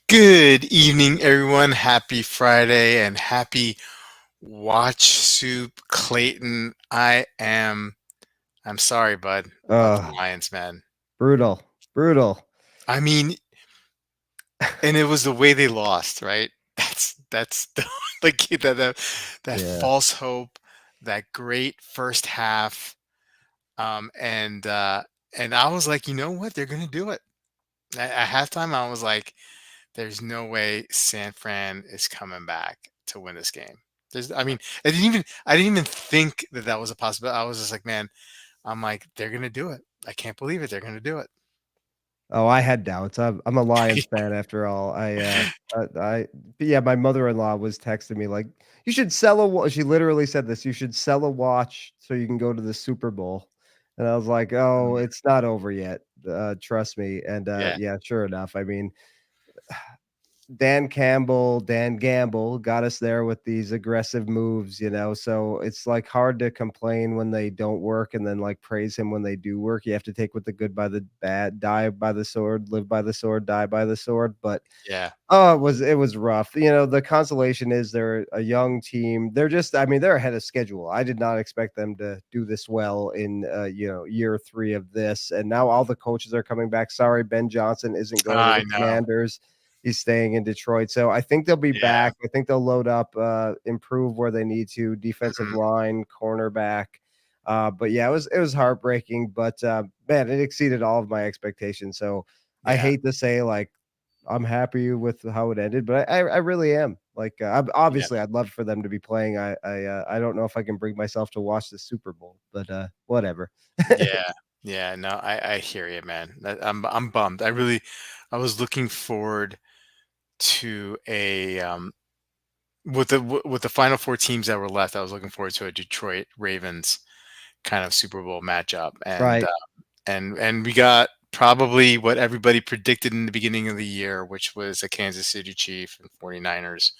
Good evening, everyone. Happy Friday and happy Watch Soup, Clayton. I'm sorry, bud, about the Oh, Lions, man. brutal, brutal. I mean, and it was the way they lost, right? That's the, like that Yeah. false hope, that great first half, um, and uh, and I was like, you know what? They're gonna do it. At halftime, I was like, there's no way San Fran is coming back to win this game. I mean, I didn't even think that that was a possibility. I was just like, man, I'm like, they're gonna do it. I can't believe it. They're gonna do it. Oh, I had doubts. I'm a Lions fan after all. I but yeah, my mother-in-law was texting me like, "You should sell a watch." She literally said this, "You should sell a watch so you can go to the Super Bowl." And I was like, "Oh, Mm, it's not over yet. Trust me." And yeah, yeah, sure enough. I mean, Dan Gamble got us there with these aggressive moves, so it's, like, hard to complain when they don't work and then, like, praise him when they do work. You have to take with the good by the bad, die by the sword, live by the sword, die by the sword, but, yeah, oh, it was rough. The consolation is they're a young team. They're ahead of schedule. I did not expect them to do this well in, year 3 of this, and now all the coaches are coming back. Sorry, Ben Johnson isn't going to I the know. Commanders. He's staying in Detroit, so I think they'll be Yeah, back. I think they'll load up, improve where they need to, defensive mhm, line, cornerback. But yeah, it was heartbreaking, but, man, it exceeded all of my expectations, so I yeah, hate to say, like, I'm happy with how it ended, but I really am. Like, yeah, obviously, I'd love for them to be playing. I don't know if I can bring myself to watch the Super Bowl, but, whatever. yeah, yeah. No, I hear you, man. I'm bummed. I was looking forward to a with the final four teams that were left. I was looking forward to a Detroit Ravens kind of Super Bowl matchup, Right. and we got probably what everybody predicted in the beginning of the year, which was a Kansas City Chief and 49ers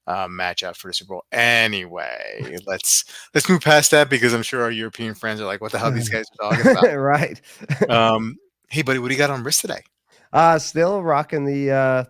matchup for the Super Bowl. Anyway, let's move past that because I'm sure our European friends are like, "What the hell these guys are talking about?" Right. Um, hey, buddy, what do you got on wrist today?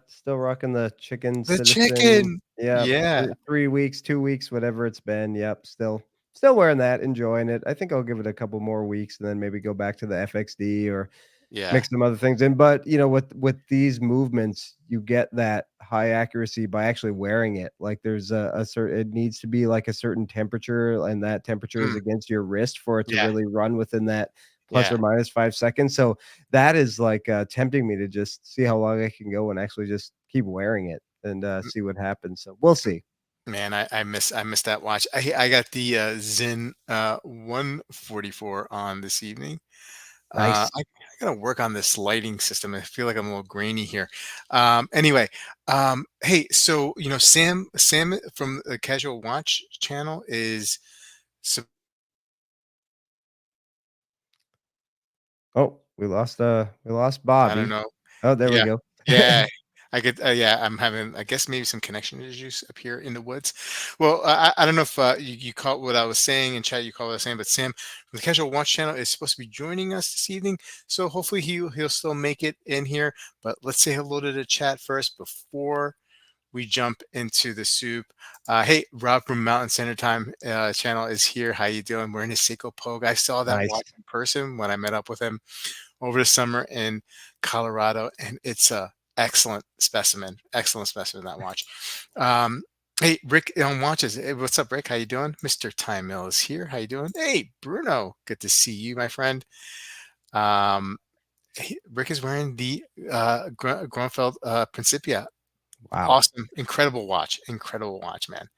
Still rocking the chicken The citizen. chicken. Yep, Yeah, 3 weeks, 2 weeks, whatever it's been. Yep, still wearing that, enjoying it. I think I'll give it a couple more weeks and then maybe go back to the FXD or yeah, mix some other things in, but, with these movements, you get that high accuracy by actually wearing it. Like, there's a certain it needs to be, like, a certain temperature, and that temperature is mm, against your wrist for it to yeah, really run within that plus yeah. or minus 5 seconds, so that is, like, tempting me to just see how long I can go and actually just keep wearing it and, see what happens, so we'll see. Man, I miss that watch. I got the Zin 144 on this evening. Nice. I gotta work on this lighting system. I feel like I'm a little grainy here. Anyway, hey, so Sam from the Casual Watch channel is. So Oh, we lost I don't Bobby. know. Oh, there we Yeah, go. yeah. I could. Yeah, I'm having. I guess maybe some connection issues up here in the woods. Well, I don't know if you caught what I was saying in chat. You caught what I was saying, but Sam from the Casual Watch channel is supposed to be joining us this evening. So hopefully he'll still make it in here. But let's say hello to the chat first before we jump into the soup. Hey, Rob from Mountain Center Time channel is here. How you doing? We're in a Seiko Pogue. I saw that Nice. watch in person when I met up with him over the summer in Colorado, and it's a excellent specimen that watch. Um, hey, Rick on watches. Hey, what's up, Rick? How you doing? Mr. Time Mill is here. How you doing? Hey, Bruno, good to see you, my friend. Um, Rick is wearing the Grunfeld Principia. Wow. Awesome, incredible watch, man.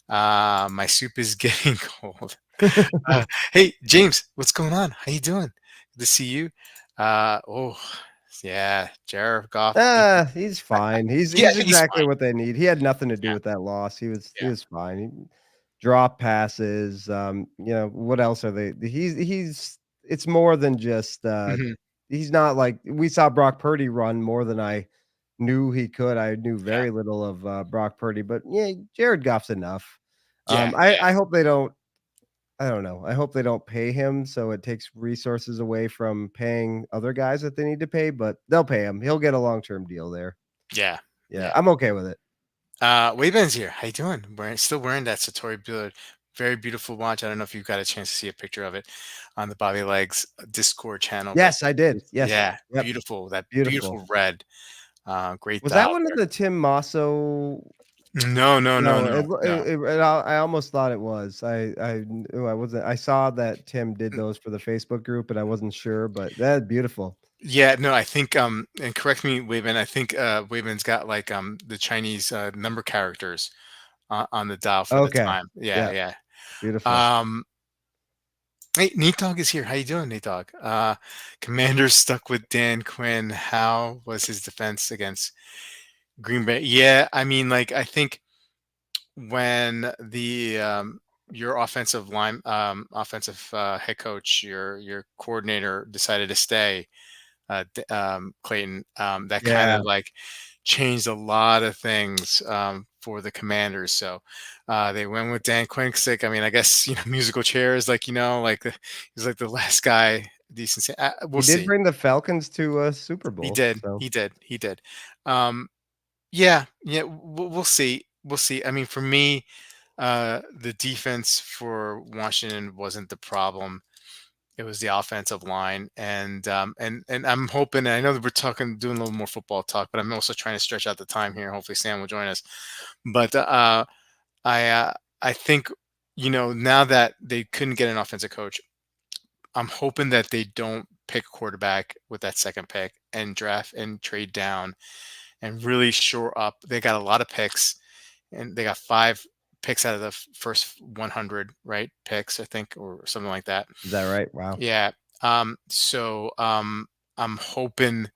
My soup is getting cold. Hey, James, what's going on? How you doing? Good to see you. Oh, yeah, Jared Goff. He's fine. He's Yeah, he's he's exactly fine. what they need. He had nothing to do Yeah, with that loss. He yeah. was fine. Drop passes, what else are they he's it's more than just, Mhm. he's not like we saw Brock Purdy run more than I knew he could. I knew Yeah, very little of, Brock Purdy, but yeah, Jared Goff's enough. yeah, I hope they don't I don't know. I hope they don't pay him so it takes resources away from paying other guys that they need to pay, but they'll pay him. He'll get a long-term deal there. Yeah, Yeah, yeah. I'm okay with it. Wayman's here. How you doing? Still wearing that Satori Blue, very beautiful watch. I don't know if you've got a chance to see a picture of it on the Bobby Legs Discord channel, but Yes, I did. Yes. yeah, Yep. beautiful. That Beautiful. beautiful red. Great Was that dial one of there. the Tim Masso? No, no, no, No, no, no. I almost thought it was. I knew I wasn't. I saw that Tim did N- those for the Facebook group, and I wasn't sure, but that's beautiful. Yeah, no, I think and correct me, Wayman. I think Wayman's got like the Chinese number characters on the dial for the Okay. time. Yeah, Yeah, yeah. beautiful. Um, hey, Neat Dog is here. How you doing, Neat Dog? Commander's stuck with Dan Quinn. How was his defense against Green Bay? Yeah, I mean, like I think when the your offensive head coach, your coordinator decided to stay, Clayton, that kind Yeah, of like changed a lot of things for the Commanders. So they went with Dan Quincy. I mean, I guess musical chairs, like he's like the last guy decent. We'll he did see. bring the Falcons to a Super He Bowl, did. so He did. He did. Um, yeah. Yeah. We'll see. We'll see. I mean, for me, the defense for Washington wasn't the problem. It was the offensive line, and I'm hoping. And I know that we're doing a little more football talk, but I'm also trying to stretch out the time here. Hopefully, Sam will join us. But I uh, I think now that they couldn't get an offensive coach, I'm hoping that they don't pick a quarterback with that second pick and draft and trade down and really shore up. They got a lot of picks, and they got 5 picks out of the first 100, right? Picks, I think, or something like that. is that right? Wow. Yeah. So I'm hoping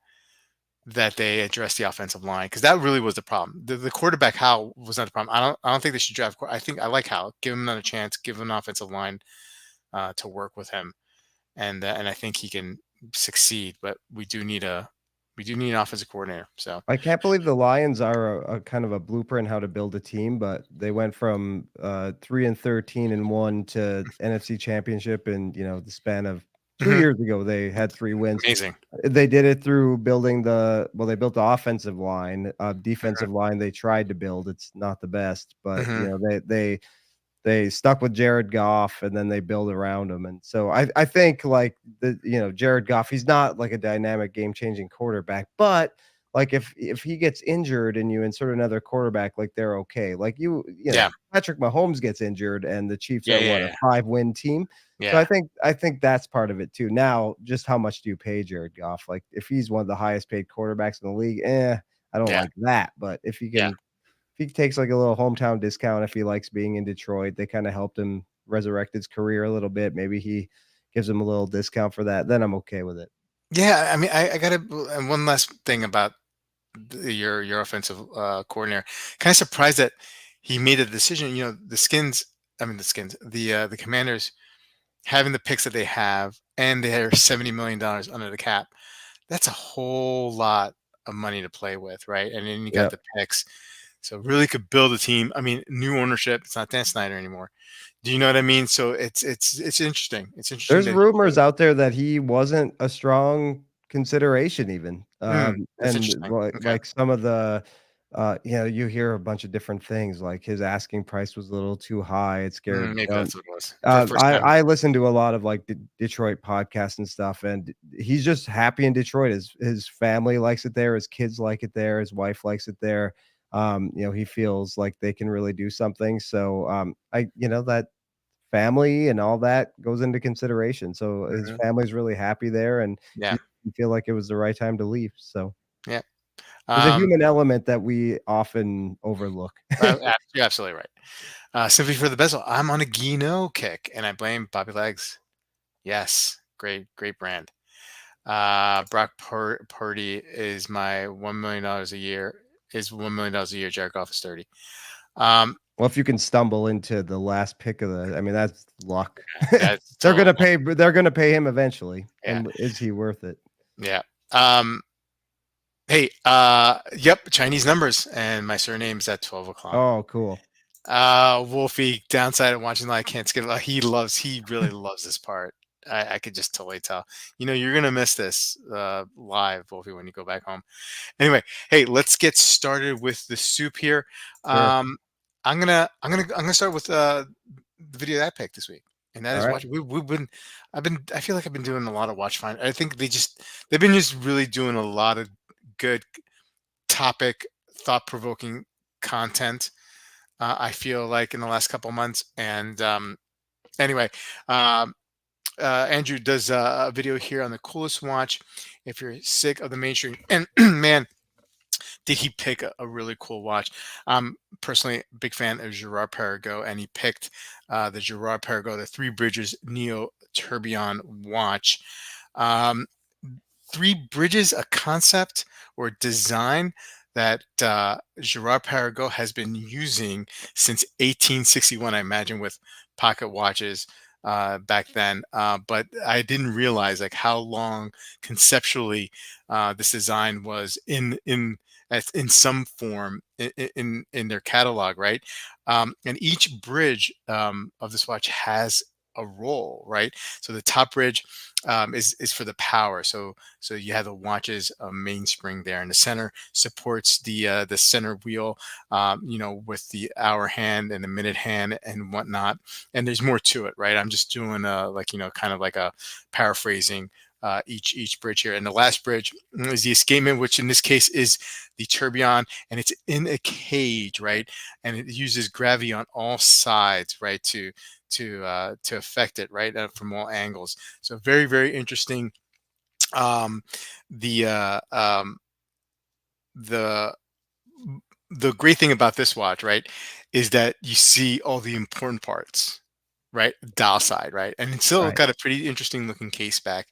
that they address the offensive line because that really was the problem. The quarterback Hal was not the problem. I don't think they should draft. I think I like Hal. Give him another chance. Give him an offensive line to work with him, and I think he can succeed. But we do need an offensive coordinator. So I can't believe the Lions are a kind of a blueprint how to build a team, but they went from 3-13-1 to NFC Championship in the span of 2 mhm, years ago. They had 3 wins. amazing. They did it through building they built the offensive line, Mhm, defensive line. They tried to build. It's not the best, but mhm, they stuck with Jared Goff and then they build around him. And so I think like Jared Goff, he's not like a dynamic game changing quarterback, but like if he gets injured and you insert another quarterback, like they're okay. Like yeah, Patrick Mahomes gets injured and the Chiefs yeah, are yeah, what, a yeah, 5-win team. So I yeah, think I think that's part of it too. Now, just how much do you pay Jared Goff? Like if he's one of the highest paid quarterbacks in the league, I don't yeah, like that. But yeah. if he takes like a little hometown discount, if he likes being in Detroit, they kind of helped him resurrect his career a little bit. Maybe he gives him a little discount for that. Then I'm okay with it. Yeah, I mean, I gotta. And one last thing about your offensive coordinator. Kind of surprised that he made a decision. The Skins. I mean, the Skins. The Commanders having the picks that they have, and they are $70 million under the cap. That's a whole lot of money to play with, right? And then you got Yep. the picks, so really could build a team. I mean, new ownership. It's not Dan Snyder anymore. Do you know what I mean? So it's interesting. It's interesting There's that he rumors really. out there that he wasn't a strong consideration even, That's and interesting. like Okay. like some of the, you hear a bunch of different things, like his asking price was a little too high. It scared, Maybe that's what it was for the first time. I listen to a lot of like Detroit podcasts and stuff, and he's just happy in Detroit. His family likes it there, his kids like it there, his wife likes it there. He feels like they can really do something. So that family and all that goes into consideration. So his Mhm. family's really happy there, and he Yeah. didn't feel like it was the right time to leave. So Yeah. there's a Um, human element that we often overlook. you're absolutely right. Simply for the bezel, I'm on a Gino kick, and I blame Bobby Legs. Yes, great, great brand. Brock Purdy is my $1 million a year. Is $1 million a year. Jared Goff is 30. Um, Well, if you can stumble into the last pick of I mean, that's luck. that's total. They're gonna pay him eventually, Yeah, and is he worth it? yeah. Hey, yep, Chinese numbers, and my surname's at 12 o'clock. Oh, cool. Wolfie, downside of watching live, can't skip it. He really loves this part. I could just totally tell. You're gonna miss this live, Wolfie, when you go back home. Anyway, hey, let's get started with the soup here. Sure. Um, I'm gonna start with the video that I picked this week, and that All is right. watch. I feel like I've been doing a lot of watch find. I think they've been just really doing a lot of good topic, thought provoking content. I feel like in the last couple months, and anyway, um, Andrew does a video here on the coolest watch if you're sick of the mainstream. And man, did he pick a really cool watch. I'm personally a big fan of Gerard Perregaux, and he picked the Gerard Perregaux, the Three Bridges Neo Tourbillon watch. Um, Three Bridges, a concept or design that Gerard Perregaux has been using since 1861, I imagine, with pocket watches back then. But I didn't realize like how long conceptually this design was in some form in their catalog, right? And each bridge of this watch has a role, right? So the top bridge is for the power. So you have the watch's mainspring there, and the center supports the center wheel, with the hour hand and the minute hand and whatnot. And there's more to it, right? I'm just doing kind of like a paraphrasing each bridge here. And the last bridge is the escapement, which in this case is the tourbillon, and it's in a cage, right? And it uses gravity on all sides, right, to affect it, right, from all angles. So very, very interesting. Um, the the the great thing about this watch, right, is that you see all the important parts, right? Dial side, right? And it's still Right. got a pretty interesting looking case back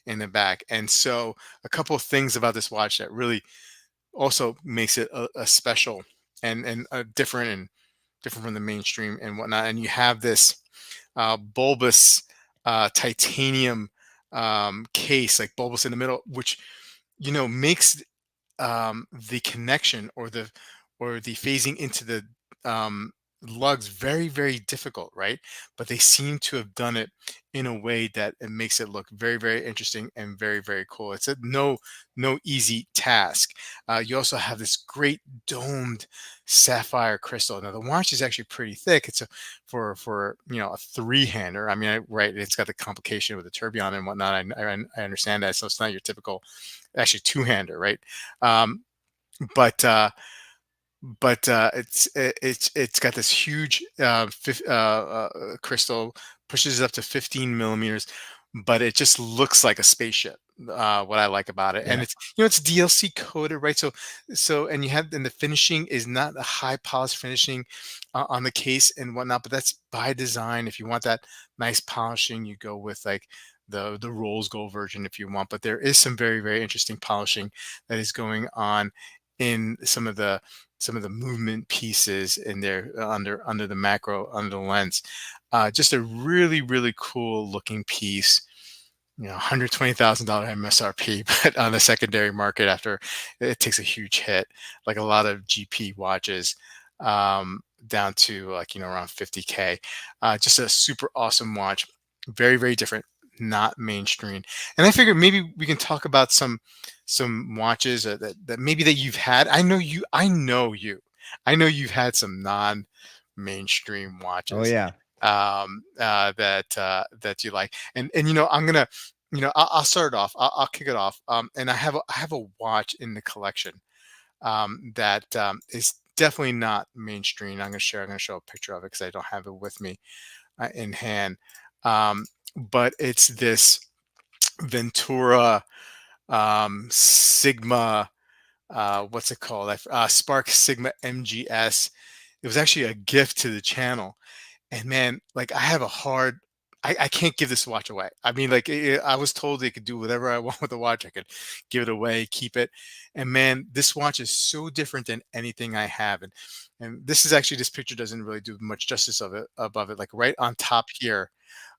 in the back. And so a couple of things about this watch that really also makes it a special and different from the mainstream and whatnot. And you have this bulbous titanium case, like bulbous in the middle, which makes the connection or the phasing into the lugs very, very difficult, right? But they seem to have done it in a way that it makes it look very, very interesting and very, very cool. It's a no easy task. You also have this great domed sapphire crystal. Now the watch is actually pretty thick. It's for a three-hander. I mean, right? It's got the complication with the tourbillon and whatnot. I understand that. So it's not your typical, actually two-hander, right? Um, but uh, but it's got this huge crystal, pushes it up to 15 millimeters, but it just looks like a spaceship. What I like about it, and Yeah. it's DLC coded, right? And you have, and the finishing is not a high polish finishing on the case and whatnot, but that's by design. If you want that nice polishing, you go with like the rose gold version if you want. But there is some very, very interesting polishing that is going on in some of the movement pieces in there under the macro, under the lens. Just a really, really cool looking piece. $120,000 MSRP, but on the secondary market after it takes a huge hit, like a lot of GP watches, down to like around 50K. Just a super awesome watch, very, very different, not mainstream. And I figured maybe we can talk about some watches that maybe that you've had. I know you've had some non-mainstream Oh watches yeah. that you like. And I'm gonna, I'll start it off. I'll kick it off. And I have a watch in the collection that is definitely not mainstream. I'm gonna show a picture of it because I don't have it with me in hand. But it's this Ventura Sigma, what's it called? Spark Sigma MGS. It was actually a gift to the channel, and man, like I can't give this watch away. I mean, like I was told they could do whatever I want with the watch. I could give it away, keep it, and man, this watch is so different than anything I have. And this picture doesn't really do much justice of it above it. Like right on top here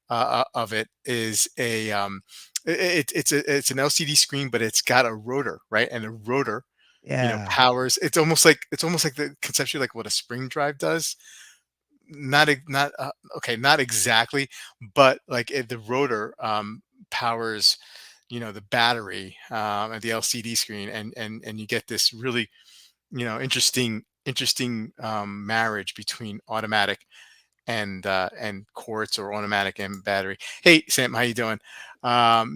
of it is it's an LCD screen, but it's got a rotor, right? And the rotor, Yeah. powers. It's almost like the conceptually like what a spring drive does, not okay, not exactly, but like the rotor powers, the battery and the LCD screen, and you get this really, interesting marriage between automatic and quartz, or automatic and battery. Hey Sam, how you doing?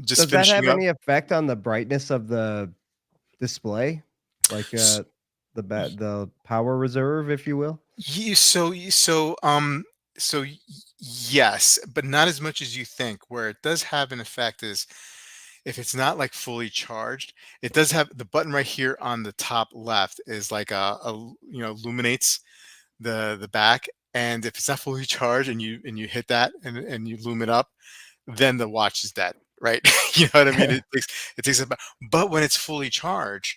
Just Does that have finishing up. any effect on the brightness of the display? Like, S- the power reserve, if you will? so yes, but not as much as you think. Where it does have an effect is if it's not like fully charged, it does have the button right here on the top left is like illuminates the back. And if it's not fully charged and you hit that and you loom it up, then the watch is dead, right? You know what I mean? It takes about, but when it's fully charged,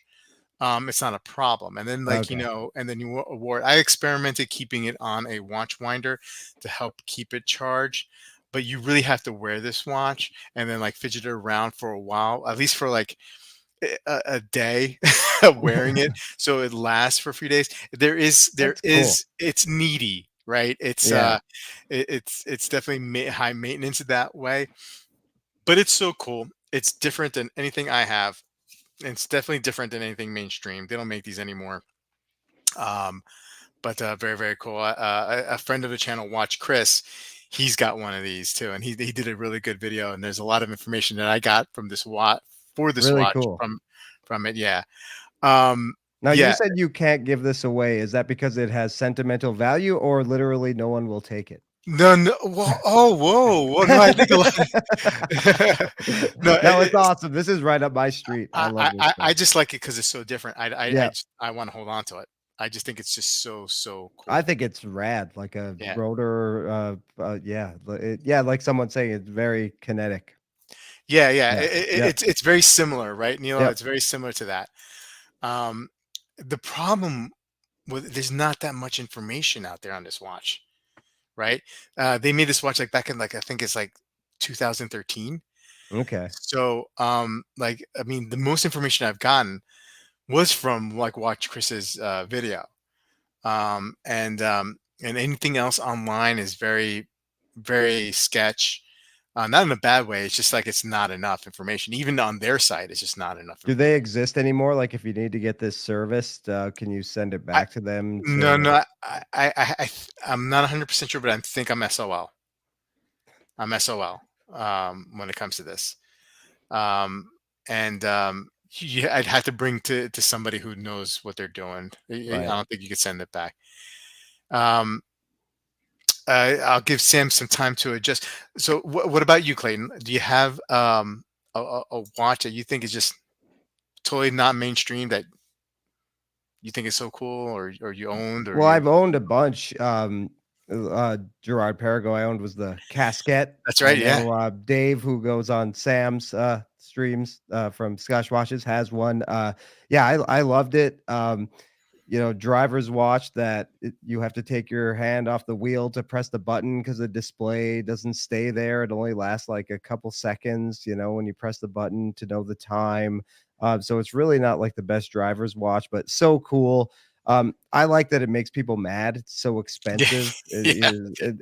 it's not a problem. And then Okay. and then you award. I experimented keeping it on a watch winder to help keep it charged, but you really have to wear this watch and then like fidget it around for a while, at least for like a day of wearing it, so it lasts for a few days. That's cool. It's needy, right? Yeah. It's definitely high maintenance that way, but it's so cool. It's different than anything I have. It's definitely different than anything mainstream. They don't make these anymore. Um, but very, very cool. A friend of the channel, Watch Chris, he's got one of these too, and he did a really good video. And there's a lot of information that I got from this watch for this Really watch cool. from it. Yeah. Um, Now you yeah. said you can't give this away. Is that because it has sentimental value or literally no one will take it? No, no. Well, oh, whoa, whoa. No, I think a lot. No, No, it's awesome. This is right up my street. I love this I stuff. just like it because it's so different. Yeah. I want to hold on to it. I just think it's just so I cool. think it's rad, like a Yeah. rotor, yeah, yeah, like someone saying it's very kinetic. Yeah, yeah. Yeah. Yep. It's very similar, right, Neil? Yep. It's very similar to that. Um, the problem with there's not that much information out there on this watch, right? They made this watch like back in like I think it's like 2013. Okay. So, like I mean, the most information I've gotten was from like Watch Chris's video, and anything else online is very, very sketch. Not in a bad way. It's just like it's not enough information. Even on their site, it's just not enough Do they information. exist anymore? Like, if you need to get this serviced, can you send it I back to them no to no I'm not 100% sure, but I think I'm SOL. I'm SOL when it comes to this. Um, and I'd have to bring to somebody who knows what they're doing. I right. don't think you could send it back. Um, I'll give Sam some time to adjust. So, what about you, Clayton? Do you have a watch that you think is just totally not mainstream that you think is so cool, or you owned, or Well, you? I've owned a bunch. Gerard Perigo I owned was the Casquette. That's I right. Yeah. know, Dave, who goes on Sam's, streams, from Scotch Watches, has one. Yeah, I loved it. Driver's watch that you have to take your hand off the wheel to press the button because the display doesn't stay there. It only lasts like a couple seconds, when you press the button to know the time. So it's really not like the best driver's watch, but so cool. I like that it makes people mad. It's so Yeah. expensive. Yeah.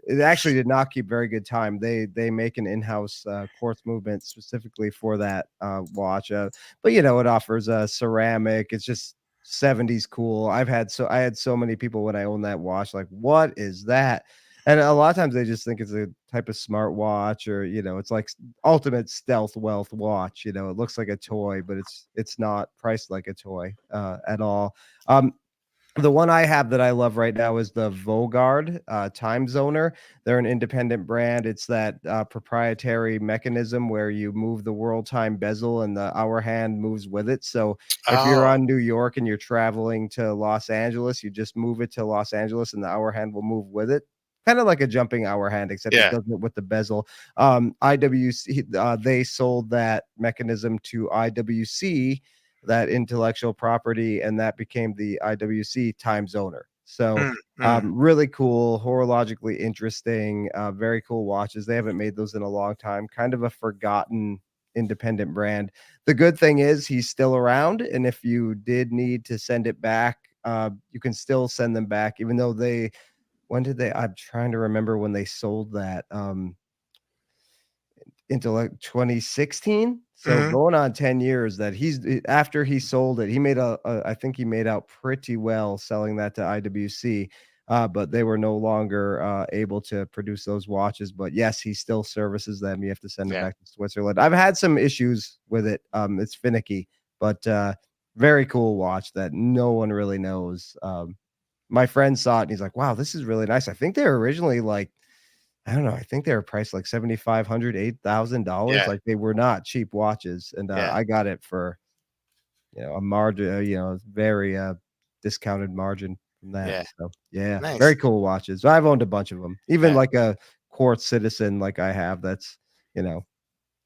It actually did not keep very good time. They make an in-house quartz movement specifically for that watch. But it offers a ceramic. It's just 70s cool. I had so many people when I owned that watch, like, what is that? And a lot of times they just think it's a type of smart watch, or it's like ultimate stealth wealth watch. It looks like a toy, but it's not priced like a toy at all. Um, the one I have that I love right now is the Vogard Time Zoner. They're an independent brand. It's that proprietary mechanism where you move the world time bezel and the hour hand moves with it. So if you're Oh, on New York and you're traveling to Los Angeles, you just move it to Los Angeles and the hour hand will move with it. Kind of like a jumping hour hand, except it yeah. does it with the bezel. IWC, they sold that mechanism to IWC, that intellectual property, and that became the IWC time zoner. So Mm, mm. really cool, horologically interesting, very cool watches. They haven't made those in a long time. Kind of a forgotten independent brand. The good thing is he's still around, and if you did need to send it back, you can still send them back, even though when did they I'm trying to remember when they sold that, into like 2016, so Hmm. going on 10 years that after he sold it, he made I think he made out pretty well selling that to IWC, but they were no longer, able to produce those watches, but yes, he still services them, you have to send it Yeah, back to Switzerland. I've had some issues with it, it's finicky, but, very cool watch that no one really knows. My friend saw it and he's like, "Wow, this is really nice." I think they were originally like I don't know, I think they were priced like 7,500, $8,000, yeah, like, they were not cheap watches, and, yeah, I got it for, a margin very, discounted margin from that, yeah. so, yeah, Nice. very cool watches. I've owned a bunch of them, even Yeah, like a Quartz Citizen like I have that's, you know,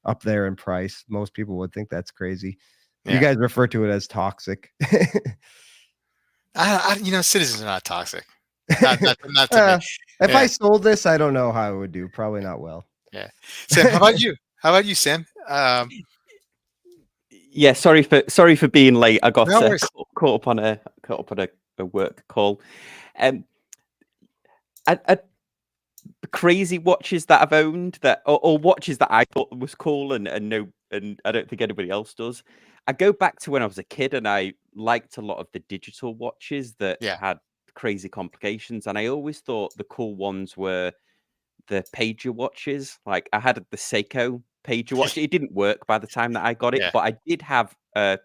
up there in price. Most people would think that's crazy. You yeah. guys refer to it as toxic. Citizens are not toxic. Not to me. Uh, if I Yeah, sold this, I don't know how it would do, probably not well. yeah. Sam, how about you? How about you, Sam? Yeah, sorry for being late. I got No worries. caught up on a work call. Um, I crazy watches that I've owned or watches that I thought was cool and I don't think anybody else does. I go back to when I was a kid and I liked a lot of the digital watches that Yeah, had crazy complications, and I always thought the cool ones were the pager watches. Like I had the Seiko pager watch. It didn't work by the time that I got it, yeah, but I did have a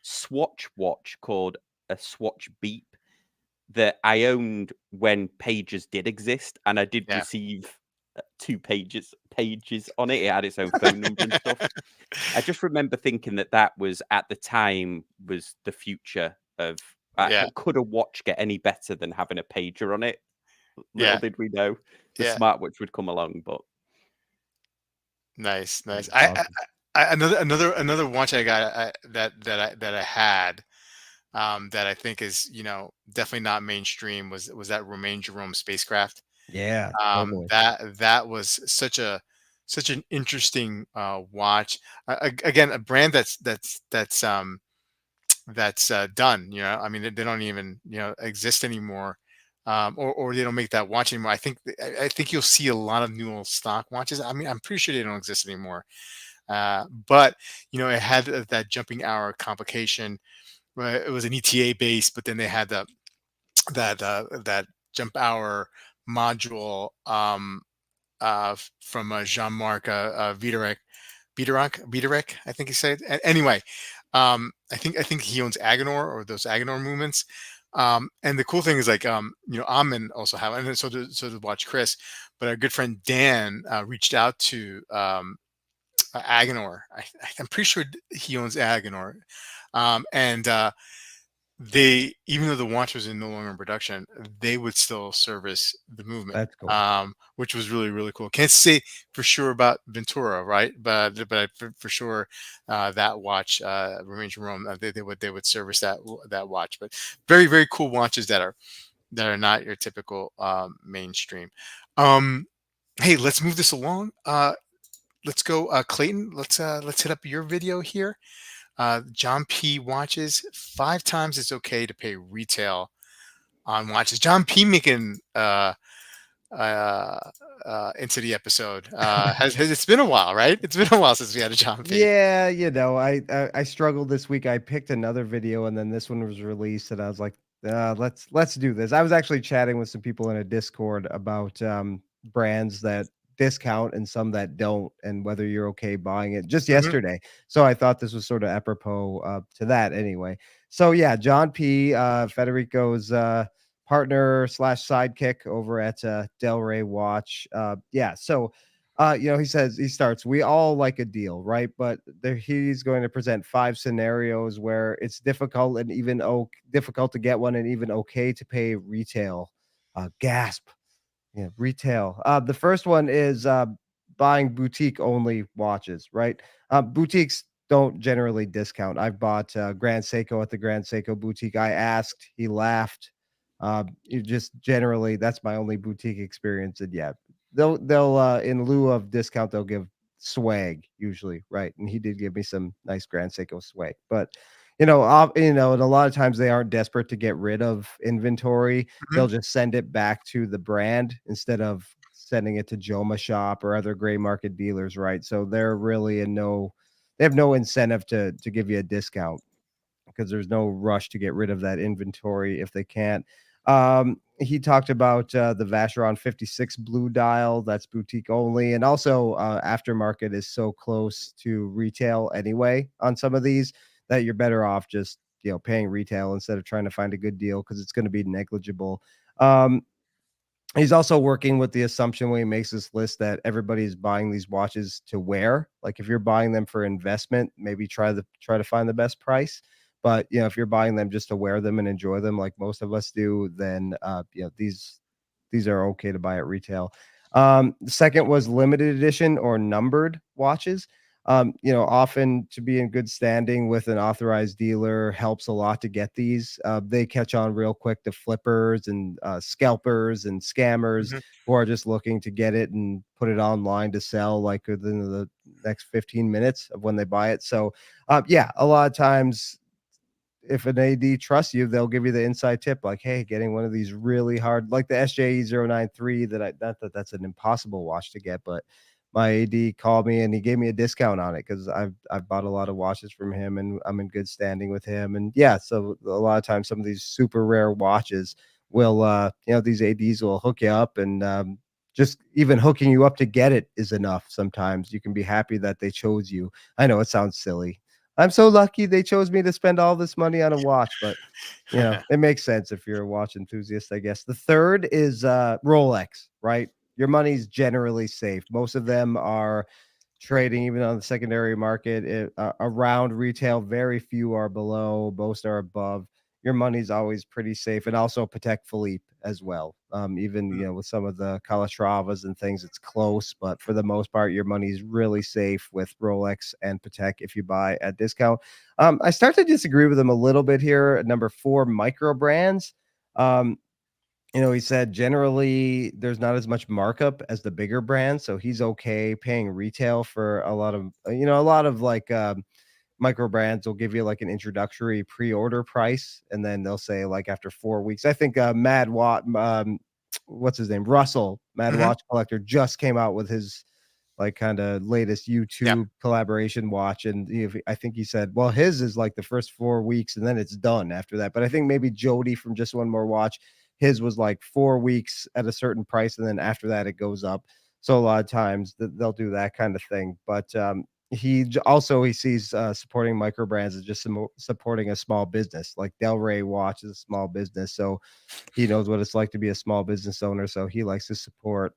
Swatch watch called a Swatch Beep that I owned when pages did exist, and I did yeah, receive two pages on it. It had its own phone number and stuff. I just remember thinking that that was at the time was the future of. yeah, Could a watch get any better than having a pager on it? Little yeah, did we know the yeah. smartwatch would come along, but Nice, nice. That's awesome. Another watch I got that I had that I think is definitely not mainstream was that Romain Jerome spacecraft. Yeah, totally. That was such an interesting watch. Again, a brand that's done. I mean, they don't even exist anymore, or they don't make that watch anymore. I think you'll see a lot of new old stock watches. I mean, I'm pretty sure they don't exist anymore. But it had that jumping hour complication. It was an ETA base, but then they had that jump hour module from Jean-Marc Viderek, I think he said. Anyway, I think he owns Agenor or those Agenor movements. And the cool thing is like Amin also have, and so did Watch Chris, but our good friend Dan reached out to Agenor. I'm pretty sure he owns Agenor, and they even though the watch was no longer in production, they would still service the movement, That's cool. which was really really cool. Can't say for sure about Ventura, right? But for sure that watch, Remains from Rome, they would service that watch. But very very cool watches that are not your typical mainstream. Um, hey, let's move this along. Let's go, Clayton. Let's hit up your video here. John P. watches 5 times it's okay to pay retail on watches. John P. making uh, into the episode. Has it's been a while, right? It's been a while since we had a John P. Yeah, I struggled this week. I picked another video and then this one was released and I was like, let's do this. I was actually chatting with some people in a Discord about brands that discount and some that don't and whether you're okay buying it just Hmm. yesterday. So I thought this was sort of apropos to that anyway. So yeah, John P, Federico's partner slash sidekick over at Del Rey Watch. Yeah, so he says he starts, we all like a deal, right? But he's going to present 5 scenarios where it's difficult and even difficult to get one and even okay to pay retail. Gasp. Yeah, retail. The first one is buying boutique only watches, right? Boutiques don't generally discount. I've bought Grand Seiko at the Grand Seiko boutique. I asked, he laughed. You just generally, that's my only boutique experience. And yeah, they'll in lieu of discount, they'll give swag usually, right? And he did give me some nice Grand Seiko swag, but and a lot of times they aren't desperate to get rid of inventory. Mhm. They'll just send it back to the brand instead of sending it to Joma Shop or other gray market dealers, right? So they're really they have no incentive to give you a discount because there's no rush to get rid of that inventory if they can't. He talked about the Vacheron 56 blue dial, that's boutique only, and also aftermarket is so close to retail anyway on some of these that you're better off just paying retail instead of trying to find a good deal because it's going to be negligible. Um, He's also working with the assumption when he makes this list that everybody's buying these watches to wear. Like if you're buying them for investment, maybe try to find the best price. But if you're buying them just to wear them and enjoy them, like most of us do, then these are okay to buy at retail. The second was limited edition or numbered watches. Often to be in good standing with an authorized dealer helps a lot to get these. They catch on real quick to flippers and scalpers and scammers Mhm. who are just looking to get it and put it online to sell like within the next 15 minutes of when they buy it. So, yeah, a lot of times if an AD trusts you, they'll give you the inside tip, like, hey, getting one of these really hard, like the SJE 093 not that that's an impossible watch to get, but my AD called me and he gave me a discount on it because I've bought a lot of watches from him and I'm in good standing with him. And yeah, so a lot of times some of these super rare watches will these ADs will hook you up and just even hooking you up to get it is enough. Sometimes you can be happy that they chose you. I know it sounds silly. I'm so lucky they chose me to spend all this money on a watch, but it makes sense if you're a watch enthusiast, I guess. The third is Rolex, right? Your money's generally safe. Most of them are trading even on the secondary market around retail. Very few are below, most are above. Your money's always pretty safe, and also Patek Philippe as well. Even Mm. with some of the Calatravas and things, it's close, but for the most part, your money's really safe with Rolex and Patek if you buy at discount. I start to disagree with them a little bit here. Number four, micro brands. Um, he said generally there's not as much markup as the bigger brands, so he's okay paying retail for a lot of like micro brands will give you like an introductory pre-order price, and then they'll say like after 4 weeks. I think Mad Watt, what's his name, Russell, Mad Mhm. Watch Collector, just came out with his like kind of latest Yeah. YouTube collaboration watch. And I think he said, well, his is like the first 4 weeks and then it's done after that. But I think maybe Jody from Just One More Watch, his was like 4 weeks at a certain price. And then after that, it goes up. So a lot of times they'll do that kind of thing. But he sees supporting micro brands as just supporting a small business. Like Delray Watch is a small business. So he knows what it's like to be a small business owner, so he likes to support.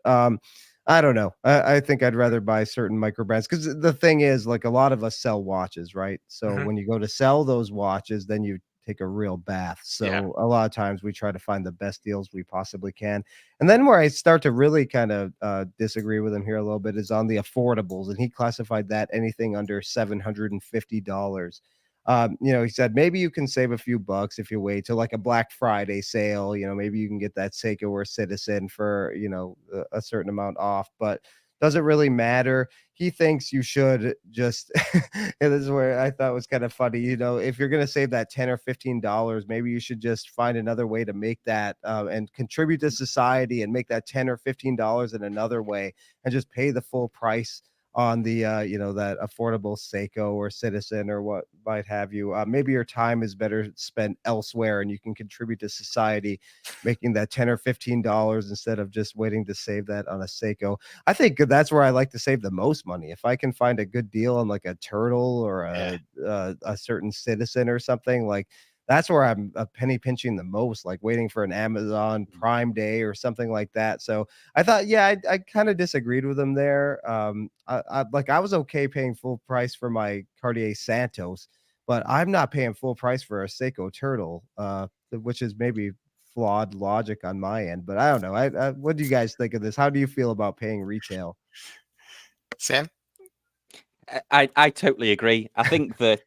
I don't know. I think I'd rather buy certain micro brands because the thing is, like a lot of us sell watches, right? So Mhm. when you go to sell those watches, then you take a real bath. Yeah. So a lot of times we try to find the best deals we possibly can. And then where I start to really kind of disagree with him here a little bit is on the affordables, and he classified that anything under $750. He said maybe you can save a few bucks if you wait till like a Black Friday sale. Maybe you can get that Seiko or Citizen for, a certain amount off, but does it really matter? He thinks you should just, and this is where I thought was kind of funny. If you're going to save that 10 or $15, maybe you should just find another way to make that and contribute to society and make that 10 or $15 in another way and just pay the full price on the that affordable Seiko or Citizen or what might have you. Maybe your time is better spent elsewhere and you can contribute to society making that 10 or $15 instead of just waiting to save that on a Seiko. I think that's where I like to save the most money. If I can find a good deal on like a Turtle or Yeah. a certain Citizen or something, like that's where I'm penny pinching the most, like waiting for an Amazon Prime Day or something like that. So I thought, yeah, I kind of disagreed with him there. I was okay paying full price for my Cartier Santos, but I'm not paying full price for a Seiko Turtle, which is maybe flawed logic on my end. But I don't know. What do you guys think of this? How do you feel about paying retail? Sam? I totally agree. I think that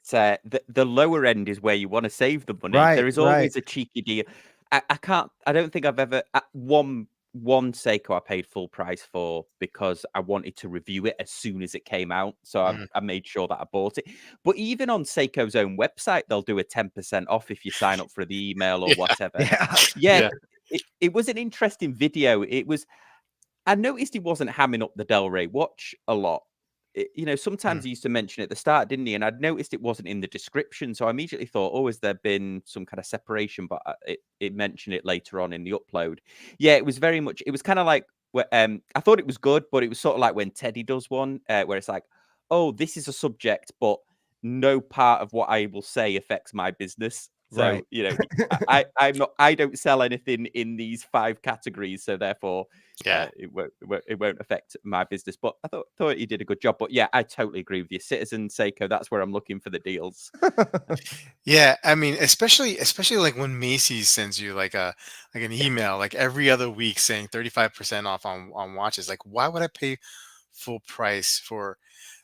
the lower end is where you want to save the money. Right, There is right. always a cheeky deal. I can't. I don't think I've ever at one one Seiko I paid full price for because I wanted to review it as soon as it came out. So Mm. I made sure that I bought it. But even on Seiko's own website, they'll do a 10% off if you sign up for the email or Yeah. whatever. Yeah. Yeah, Yeah. it was an interesting video. I noticed he wasn't hamming up the Del Rey watch a lot. Sometimes Mm. he used to mention it at the start, didn't he? And I'd noticed it wasn't in the description, so I immediately thought, "Oh, has there been some kind of separation?" But it mentioned it later on in the upload. Yeah, it was very much. It was kind of like, I thought it was good, but it was sort of like when Teddy does one, where it's like, "Oh, this is a subject, but no part of what I will say affects my business." So Right. I don't sell anything in these 5 categories, so therefore Yeah. it won't affect my business. But I thought he did a good job. But yeah, I totally agree with you. Citizen Seiko, that's where I'm looking for the deals. Yeah, I mean, especially like when Macy's sends you like an email like every other week saying 35% off on watches. Like, why would I pay full price for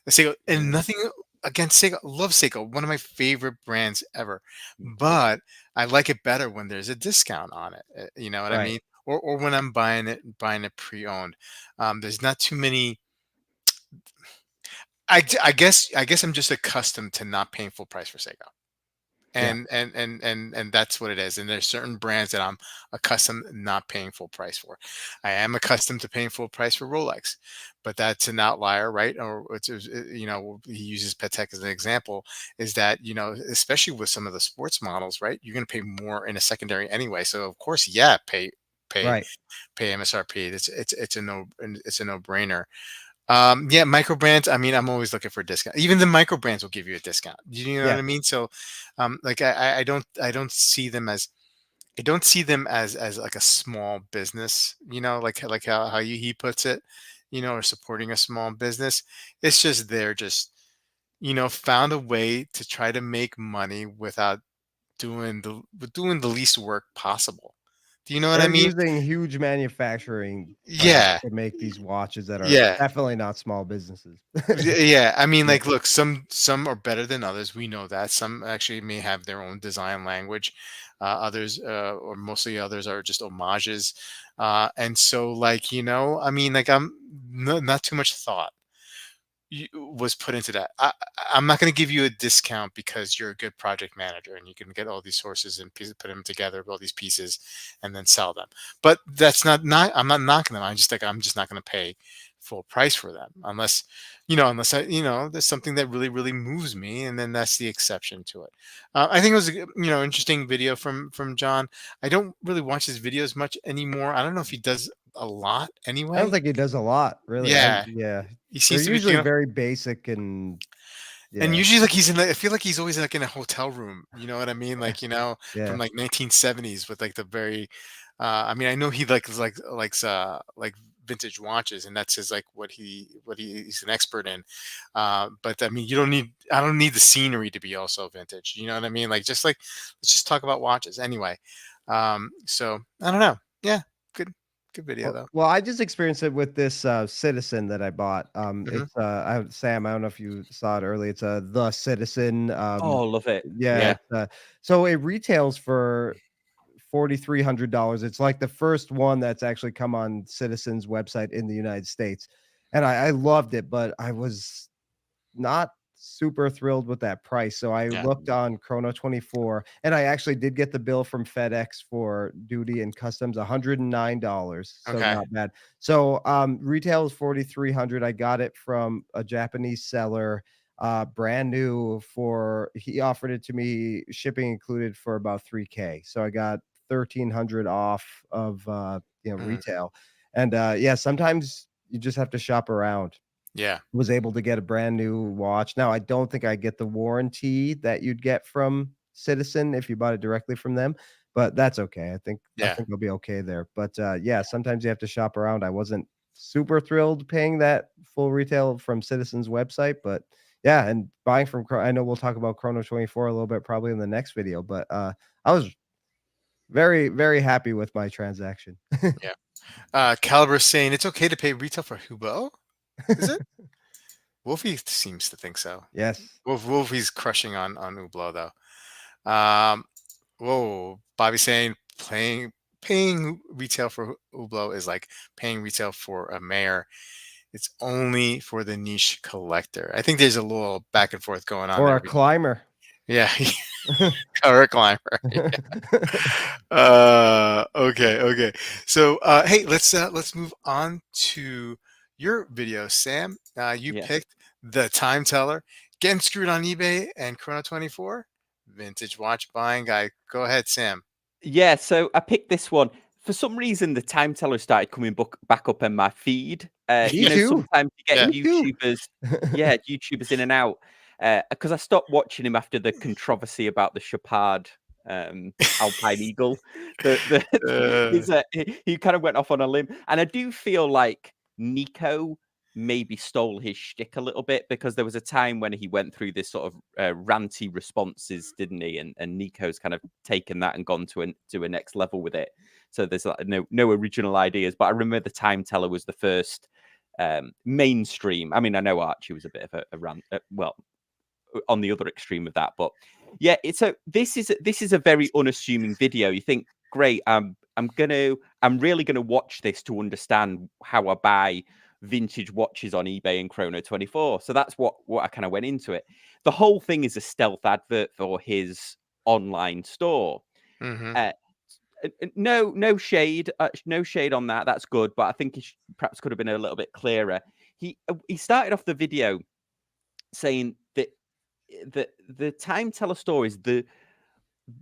a Seiko? And Mm, nothing against Seiko. Love Seiko, one of my favorite brands ever. But I like it better when there's a discount on it. You know what I right. mean? Or when I'm buying it pre-owned. There's not too many. I guess I'm just accustomed to not paying full price for Seiko. Yeah. And that's what it is. And there's certain brands that I'm accustomed not paying full price for. I am accustomed to paying full price for Rolex, but that's an outlier, right? Or he uses Patek as an example. Is that especially with some of the sports models, right? You're going to pay more in a secondary anyway. So of course, yeah, pay Right. pay MSRP. It's a no brainer. Yeah, micro brands. I mean, I'm always looking for a discount. Even the micro brands will give you a discount. You know what Yeah. I mean? So, like I don't see them as as like a small business. Like how he puts it. Or supporting a small business. It's just they're just found a way to try to make money without doing the least work possible. Do you know what I They're mean? using huge manufacturing plants Yeah, to make these watches that are yeah. definitely not small businesses. Yeah, I mean, Yeah. like, look, some are better than others. We know that some actually may have their own design language. Others, or mostly others, are just homages. And so, like, I mean, like, I'm not too much thought was put into that. I'm not going to give you a discount because you're a good project manager and you can get all these sources and pieces, put them together, all these pieces, and then sell them. But that's not. I'm not knocking them. I'm just not going to pay full price for them unless there's something that really really moves me, and then that's the exception to it. I think it was a interesting video from John. I don't really watch his videos much anymore. I don't know if he does a lot I don't anyway. think he does a lot, really. Yeah, Yeah. he They're seems to be usually very basic and and yeah. usually, like, I feel like he's always like in a hotel room. You know what I mean? Like, from Yeah. like 1970s with like the very. I mean, I know he likes like vintage watches, and that's his like he's an expert in. But I mean, you don't need. I don't need the scenery to be also vintage. You know what I mean? Like let's just talk about watches anyway. So I don't know. Yeah, good video though. Well, I just experienced it with this, Citizen that I bought. Hmm. It's, Sam, I don't know if you saw it early. It's, The Citizen, Oh, love it. yeah, Yeah. it's, so it retails for $4,300. It's like the first one that's actually come on Citizen's website in the United States, and I loved it, but I was not super thrilled with that price. So I Yeah. looked on Chrono24 and I actually did get the bill from FedEx for duty and customs, $109. So Okay. not bad. So retail is 4,300. I got it from a Japanese seller, brand new for he offered it to me shipping included for about 3K. So I got 1,300 off of Mhm. retail. And yeah, sometimes you just have to shop around. Yeah. Was able to get a brand new watch. Now, I don't think I get the warranty that you'd get from Citizen if you bought it directly from them, but that's okay. I Yeah. think I'll be okay there. But, yeah, sometimes you have to shop around. I wasn't super thrilled paying that full retail from Citizen's website, but yeah, and buying from I know we'll talk about Chrono24 a little bit probably in the next video, but, I was very, very happy with my transaction. Yeah. Caliber saying it's okay to pay retail for Hubo. Is it? Wolfie seems to think so. Yes. Wolfie's crushing on Hublot though. Um, whoa, Bobby saying paying retail for Hublot is like paying retail for a mare. It's only for the niche collector. I think there's a little back and forth going on Or there. a climber. Yeah, or a climber. Okay, okay. So, hey, let's move on to your video, Sam. You Yeah. picked the time teller, getting screwed on eBay and Chrono 24, vintage watch buying guy. Go ahead, Sam. Yeah, so I picked this one. For some reason, the time teller started coming back up in my feed. Me too. Sometimes you get Yeah. Me too. YouTubers in and out. Because I stopped watching him after the controversy about the Chapard Alpine Eagle. Uh, He kind of went off on a limb, and I do feel like Nico maybe stole his shtick a little bit, because there was a time when he went through this sort of ranty responses, didn't he? And Nico's kind of taken that and gone to a next level with it. So there's like no original ideas. But I remember the time teller was the first mainstream. I mean, I know Archie was a bit of a rant. Well, on the other extreme of that, but yeah, this is a very unassuming video. You think, great, I'm really gonna watch this to understand how I buy vintage watches on eBay and Chrono 24. So that's what I kind of went into it. The whole thing is a stealth advert for his online store. mhm. Uh, no shade, no shade on that. That's good, but I think he perhaps could have been a little bit clearer. He started off the video saying that the time teller store is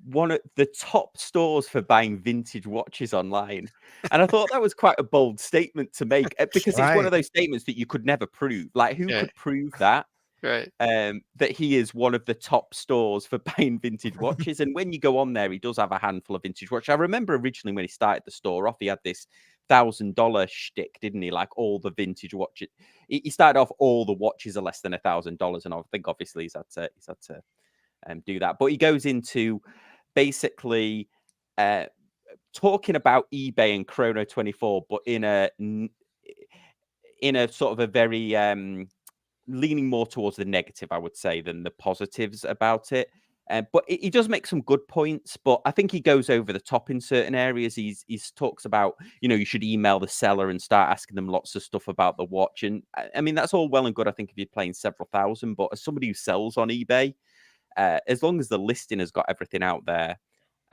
one of the top stores for buying vintage watches online. And I thought that was quite a bold statement to make, because it's one Right. of those statements that you could never prove. Like, who Yeah, could prove that? right. That he is one of the top stores for buying vintage watches. And when you go on there, he does have a handful of vintage watches. I remember originally when he started the store off, he had this $1,000 shtick, didn't he? Like, all the vintage watches. He started off, all the watches are less than $1,000, and I think obviously he's had to do that. But he goes into basically talking about eBay and Chrono 24, but in a sort of a very leaning more towards the negative, I would say, than the positives about it. But he does make some good points, but I think he goes over the top in certain areas. He talks about, you should email the seller and start asking them lots of stuff about the watch. And I mean, that's all well and good, I think, if you're playing several thousand. But as somebody who sells on eBay, as long as the listing has got everything out there,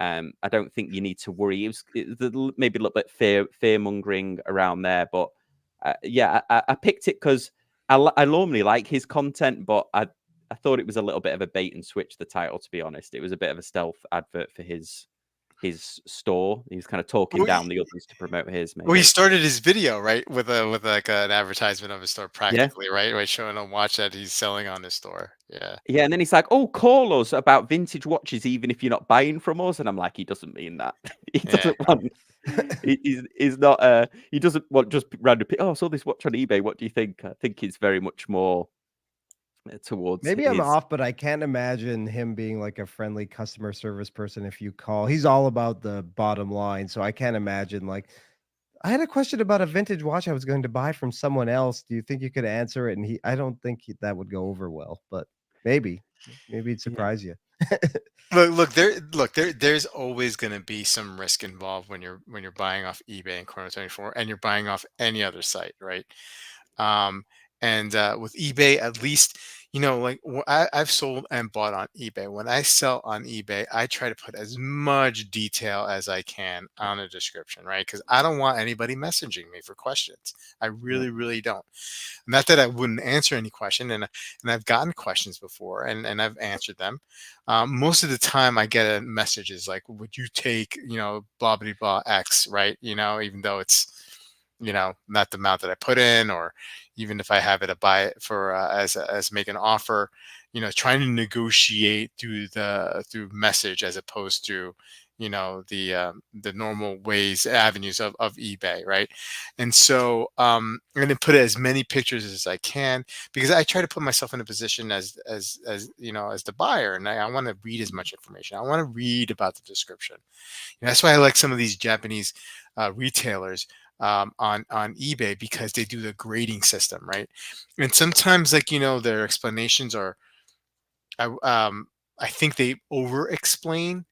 I don't think you need to worry. Maybe a little bit fear mongering around there, but yeah, I picked it because I normally like his content, but I thought it was a little bit of a bait and switch. The title, to be honest, it was a bit of a stealth advert for his store. He was kind of talking Well, down the others to promote his. Well, he Maybe, started his video, right, with like an advertisement of his store, yeah. practically, right, showing a watch that he's selling on his store. Yeah. Yeah, and then he's like, "Oh, call us about vintage watches, even if you're not buying from us." And I'm like, he doesn't mean that. He Yeah. doesn't want. He's not. He doesn't want just random. Oh, I saw this watch on eBay. What do you think? I think it's very much more towards Maybe I'm his. off, but I can't imagine him being like a friendly customer service person if you call. He's all about the bottom line, so I can't imagine like, I had a question about a vintage watch I was going to buy from someone else. Do you think you could answer it? And I don't think that would go over well, but maybe it'd Yeah, surprise you. There's always going to be some risk involved when you're buying off eBay and Chrono 24, and you're buying off any other site, right? Um, and with eBay, at least, like I've sold and bought on eBay. When I sell on eBay, I try to put as much detail as I can on a description, right? Because I don't want anybody messaging me for questions. I yeah, really, really don't. Not that I wouldn't answer any question, and I've gotten questions before, and I've answered them. Most of the time, I get a message is like, "Would you take, blah blah blah X, right? Even though it's, not the amount that I put in, or even if I have it to buy it for as make an offer, trying to negotiate through message as opposed to, the normal ways avenues of eBay, right? And so I'm going to put as many pictures as I can, because I try to put myself in a position as as the buyer, and I want to read as much information. I want to read about the description. That's why I like some of these Japanese retailers on eBay, because they do the grading system, right? And sometimes, like, their explanations are, I think they over explain,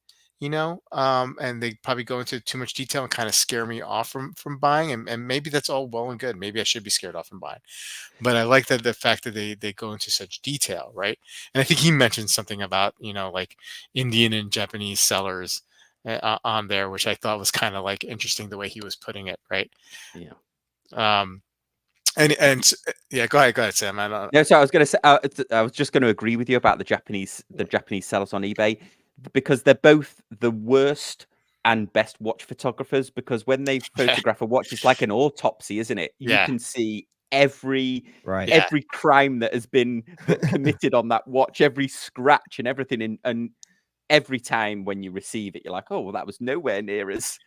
and they probably go into too much detail and kind of scare me off from buying, and maybe that's all well and good. Maybe I should be scared off from buying, but I like that the fact that they go into such detail, right? And I think he mentioned something about like Indian and Japanese sellers on there, which I thought was kind of like interesting the way he was putting it, right? Yeah. Um, yeah, go ahead, Sam. I don't. No, so I was going to say, I was just going to agree with you about the Japanese sellers on eBay, because they're both the worst and best watch photographers. Because when they Yeah, photograph a watch, it's like an autopsy, isn't it? You yeah, can see every Right. yeah, every crime that has been committed on that watch, every scratch and everything, and every time when you receive it, you're like, oh, well, that was nowhere near as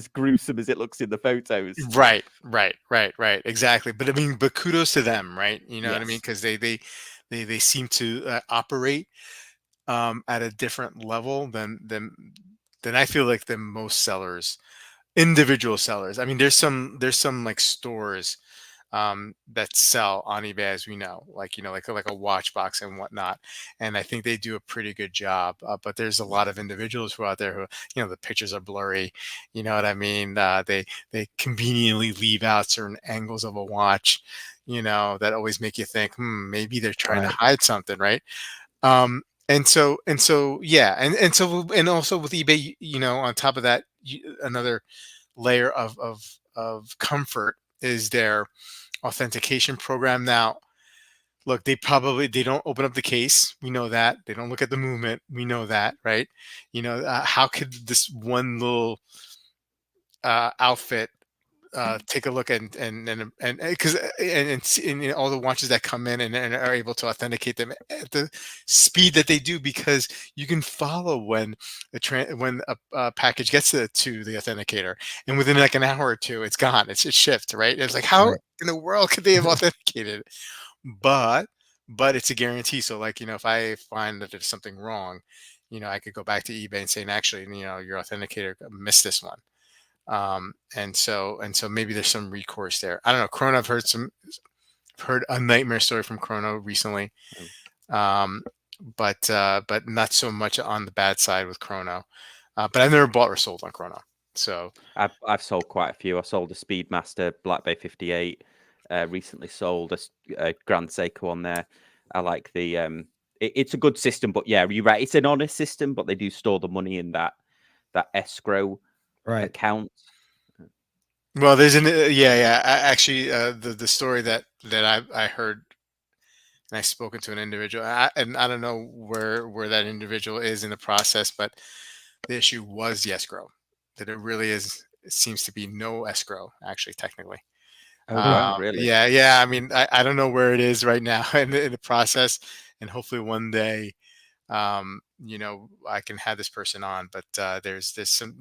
gruesome as it looks in the photos. right, exactly. But I mean, but kudos to them, right? You know what I mean? Yes. Because they seem to operate at a different level than I feel like than most sellers, individual sellers. I mean, there's some like stores that sell on eBay, as we know, like like a watch box and whatnot, and I think they do a pretty good job. But there's a lot of individuals who are out there who the pictures are blurry. You know what I mean? They conveniently leave out certain angles of a watch. That always make you think, maybe they're trying to Right. hide something, right? And so yeah, and also with eBay, on top of that, another layer of comfort is their authentication program. Now, look, they don't open up the case. We know that. They don't look at the movement. We know that, right? How could this one little outfit take a look and because all the watches that come in and are able to authenticate them at the speed that they do, because you can follow when a package gets to the authenticator, and within like an hour or two it's gone, it's shipped, right? It's like, how Right. in the world could they have authenticated it? But it's a guarantee. So, like, if I find that there's something wrong, I could go back to eBay and say, and actually, your authenticator missed this one. And so maybe there's some recourse there. I don't know. Chrono, I've heard a nightmare story from Chrono recently. Oh. But not so much on the bad side with Chrono. But I've never bought or sold on Chrono. So I've sold quite a few. I sold a Speedmaster Black Bay 58. Recently sold a Grand Seiko on there. I like the it's a good system, but yeah, you're right. It's an honest system, but they do store the money in that escrow Right. account. well, there's yeah. Actually, the story that I heard, and I've spoken to an individual, and I don't know where that individual is in the process, but the issue was the escrow. That it really is. It seems to be no escrow, actually, technically. Oh wow. Really? Yeah. I mean, I don't know where it is right now in the process, and hopefully one day, I can have this person on. But there's some,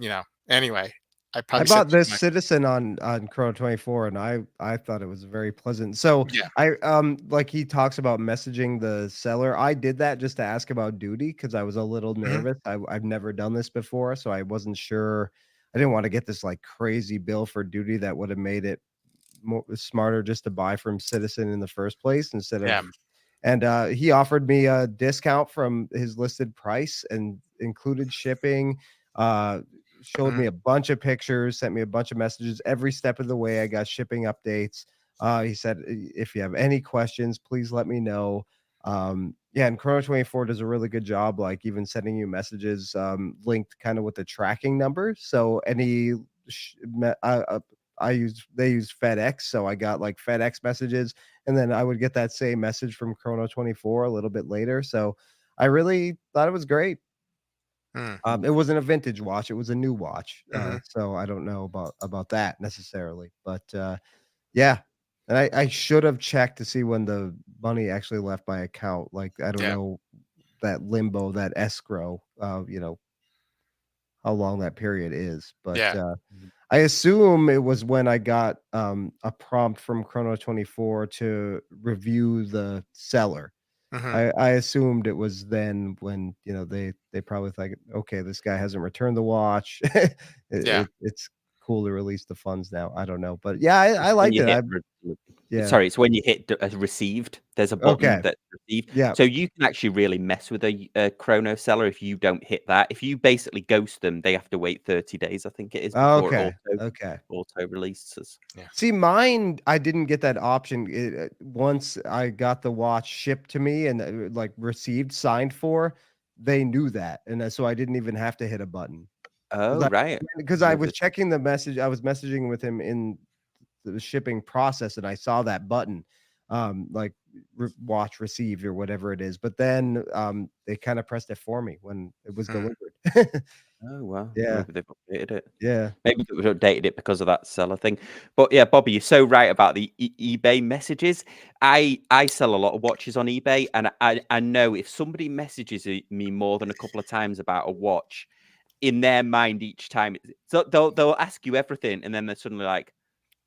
anyway. I I probably said bought too this much. Citizen on Chrono 24 and I thought it was very pleasant. So Yeah. I like he talks about messaging the seller. I did that just to ask about duty because I was a little Mhm. nervous. I've never done this before, so I wasn't sure. I didn't want to get this like crazy bill for duty that would have made it more smarter just to buy from Citizen in the first place instead of. Yeah. And he offered me a discount from his listed price and included shipping. Uh, Showed Mhm. me a bunch of pictures, sent me a bunch of messages. Every step of the way, I got shipping updates. He said, if you have any questions, please let me know. Yeah, and Chrono 24 does a really good job, like even sending you messages linked kind of with the tracking number. So any I use they use FedEx, so I got like FedEx messages, and then I would get that same message from Chrono 24 a little bit later. So I really thought it was great. Mm. It wasn't a vintage watch; it was a new watch. Mhm. So I don't know about that necessarily, but yeah. And I should have checked to see when the money actually left my account. Like I don't Yeah. know that limbo, that escrow. How long that period is, but Yeah. Mhm. I assume it was when I got, a prompt from Chrono 24 to review the seller. Mhm. I assumed it was then when, they probably think, "Okay, this guy hasn't returned the watch." Yeah. It's cool to release the funds now. I don't know, but yeah, I It's when liked you it. hit Yeah. sorry, it's when you hit received. There's a button Okay. that's received. Yeah. So you can actually really mess with a chrono seller if you don't hit that. If you basically ghost them, they have to wait 30 days, I think it is, before Okay. it Okay. auto releases. Yeah. See, mine, I didn't get that option. Once I got the watch shipped to me and like received, signed for, they knew that, and so I didn't even have to hit a button. Oh, right. Because I was checking the message, I was messaging with him in the shipping process, and I saw that button, like watch received or whatever it is. But then they kind of pressed it for me when it was Mm. delivered. Oh, wow. Yeah. Maybe they've updated it. Yeah. Maybe they've updated it because of that seller thing. But yeah, Bobby, you're so right about the eBay messages. I sell a lot of watches on eBay, and I know if somebody messages me more than a couple of times about a watch, in their mind each time, so they'll ask you everything, and then they're suddenly like,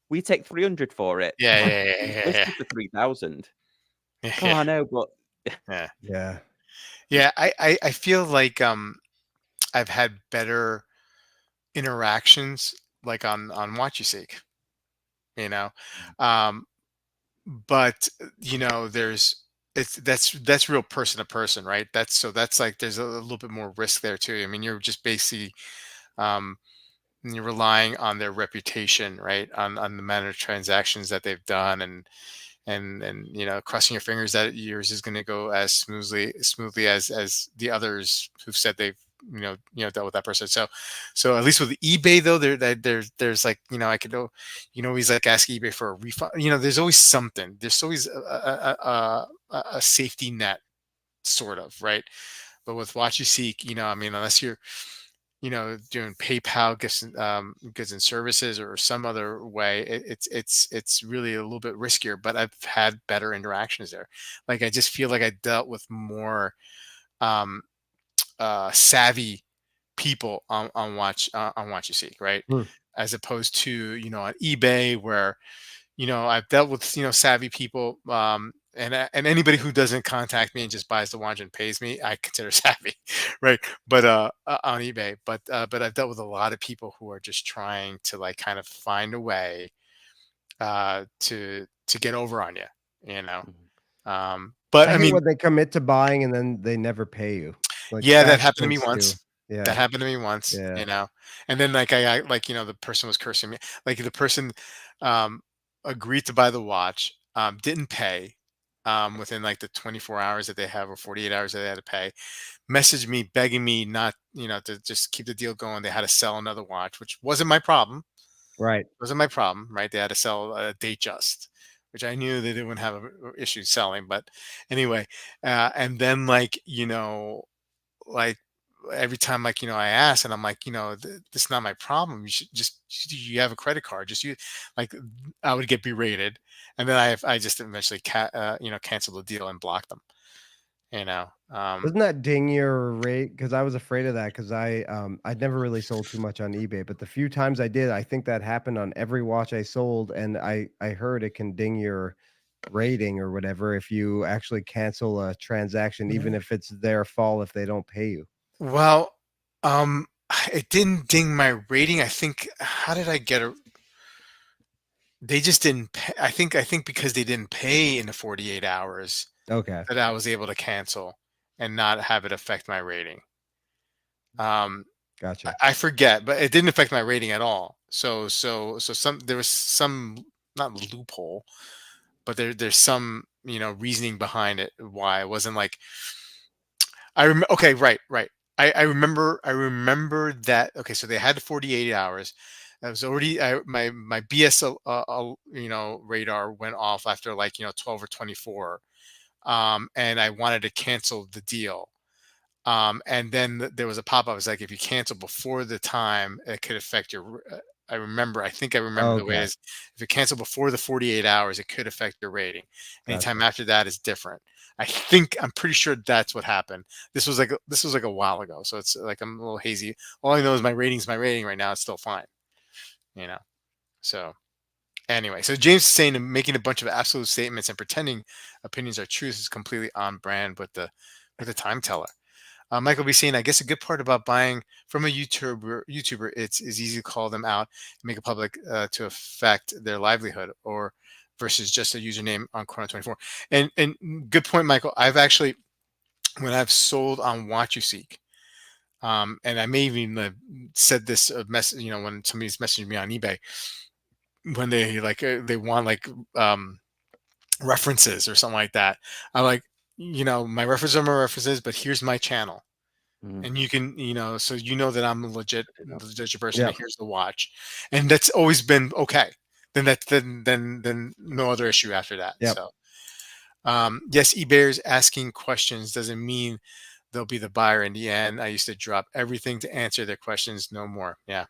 "We take 300 for it." Yeah, Like, yeah, yeah, it's yeah, listed for 3,000. yeah, Oh, yeah, I know, but yeah. Yeah. Yeah, I feel like I've had better interactions like on Watch You Seek, you know. Um, but there's that's real person to person, right? That's like there's a little bit more risk there too. I mean, you're just basically um you're relying on their reputation, right? On the amount of transactions that they've done, and crossing your fingers that yours is going to go as smoothly as the others who've said they've dealt with that person. So at least with eBay though, there's like, I could know, always like ask eBay for a refund. There's always something. There's always a safety net, sort of, right? But with Watch You Seek, I mean, unless you're doing PayPal goods and services or some other way, it's really a little bit riskier. But I've had better interactions there. Like, I just feel like I dealt with more um, savvy people on Watch You Seek, right? Hmm. As opposed to on eBay, where I've dealt with savvy people, and anybody who doesn't contact me and just buys the watch and pays me, I consider savvy, right? But on eBay, but I've dealt with a lot of people who are just trying to like kind of find a way to get over on you, you know. But I I hate mean, when they commit to buying and then they never pay you. Like, yeah, that that happened to me stinks too. once. That Yeah. happened to me once, Yeah. and then like I like the person was cursing me. Like, the person um, agreed to buy the watch, didn't pay within like the 24 hours that they have, or 48 hours that they had to pay. Messaged me begging me not, to just keep the deal going. They had to sell another watch, which wasn't my problem. Right. Wasn't my problem, right? They had to sell a Datejust, which I knew they didn't have a issue selling. But anyway, and then like like every time, like I ask, and I'm like, this is not my problem, you should just, you have a credit card, just use, like, I would get berated, and then I just eventually canceled the deal and blocked them, you know um Doesn't that ding your rate? Because I was afraid of that because I'd never really sold too much on eBay, but the few times I did, I think that happened on every watch I sold, and I heard it can ding your rating or whatever if you actually cancel a transaction, even if it's their fault if they don't pay you. well, um it didn't ding my rating. I think, how did I get a they just didn't pay. I think because they didn't pay in the 48 hours, Okay, that I was able to cancel and not have it affect my rating. um I gotcha. I forget, but it didn't affect my rating at all. So there was some, not loophole, but there's some reasoning behind it, why it wasn't like, okay, right. I remember that. Okay, so they had the 48 hours. I was already, my BS radar went off after like 12 or 24, and I wanted to cancel the deal. And then there was a pop-up. It was like, if you cancel before the time, it could affect your. I think I remember the way it Okay, is. If you cancel before the 48 hours, it could affect your rating. Anytime gotcha. after that is different. I'm pretty sure that's what happened. This was like a while ago, so it's like I'm a little hazy. All I know is my rating's my rating right now. It's still fine, you know. So anyway, so James is saying that making a bunch of absolute statements and pretending opinions are truth is completely on brand with the time teller. Michael B. saying, I guess a good part about buying from a YouTuber, it's is easy to call them out and make it public to affect their livelihood, or versus just a username on Chrono24. And good point, Michael. I've actually, when I've sold on Watch You Seek, and I may even said this message, when somebody's messaging me on eBay, when they like they want like references or something like that. I'm like, my references are my references, but here's my channel. Mm, And you can, so that I'm a legit person, Yeah. and here's the watch. And that's always been okay. Then no other issue after that. Yep. So yes, eBayers asking questions doesn't mean they'll be the buyer in the end. I used to drop everything to answer their questions. No more. Yeah.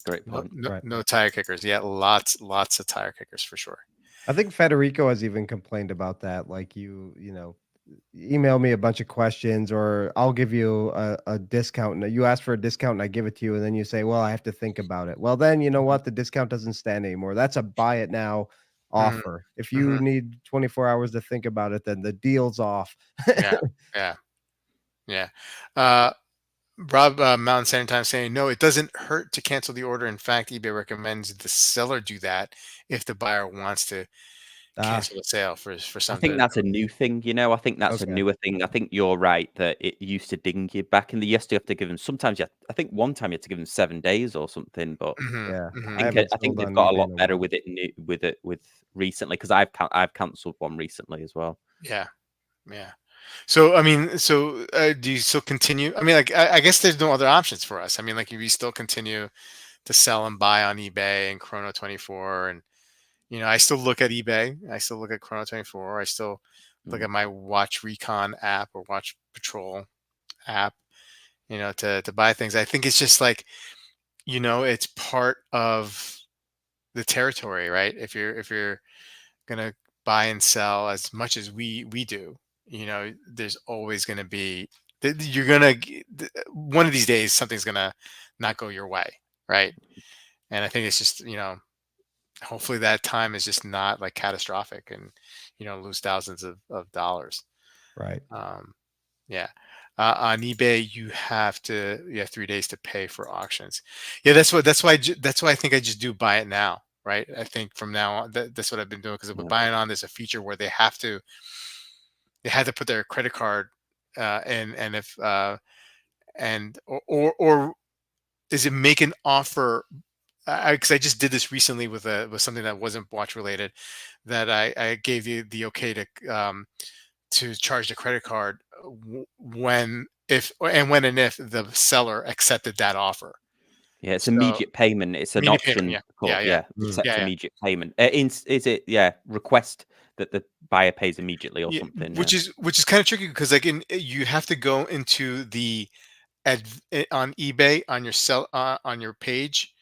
great No, point. no, Right. no tire kickers. Yeah, lots of tire kickers for sure. I think Federico has even complained about that. Like email me a bunch of questions, or I'll give you a discount. And you ask for a discount and I give it to you. And then you say, well, I have to think about it. Well, then you know Mhm. what? The discount doesn't stand anymore. That's a buy it now Mhm. offer. If you Mhm. need 24 hours to think about it, then the deal's off. Yeah. Yeah. Yeah. Uh, Rob Mountain Standard Time saying, no, it doesn't hurt to cancel the order. In fact, eBay recommends the seller do that if the buyer wants to Ah, cancel the sale for I some think that's a new thing, I think that's a okay. newer thing. I think you're right that it used to ding you back in the you have to give them sometimes I think one time you had to give them 7 days or something, but Hmm. Yeah. Hmm. I haven't I think sold they've on got a eBay lot in a better while. with it with recently because I've cancelled one recently as well. Yeah. Yeah. So, I mean, do you still continue? I mean, like, I guess there's no other options for us. I mean, like, if you still continue to sell and buy on eBay and Chrono 24, and, I still look at eBay. I still look at Chrono 24. I still look Mm, at my Watch Recon app or Watch Patrol app, to buy things. I think it's just like, it's part of the territory, right? If you're gonna buy and sell as much as we do, there's always gonna be you're gonna one of these days something's gonna not go your way, right? And I think it's just, hopefully that time is just not like catastrophic, and lose thousands of dollars. Right. um Yeah. On eBay, you have 3 days to pay for auctions. Yeah, that's why I think I just do buy it now, right? I think from now on, that's what I've been doing, because with yeah. buying on, there's a feature where they had to put their credit card, and if and or is it make an offer? Because I just did this recently with something that wasn't watch related, that I gave you the okay to charge the credit card, when and if the seller accepted that offer. Yeah, it's So immediate payment. It's an immediate payment, option yeah, yeah, called yeah, Mm. accept yeah, yeah, immediate payment. Is it request that the buyer pays immediately or yeah. something? Yeah. Which is kind of tricky, because like you have to go into the on eBay, on your page,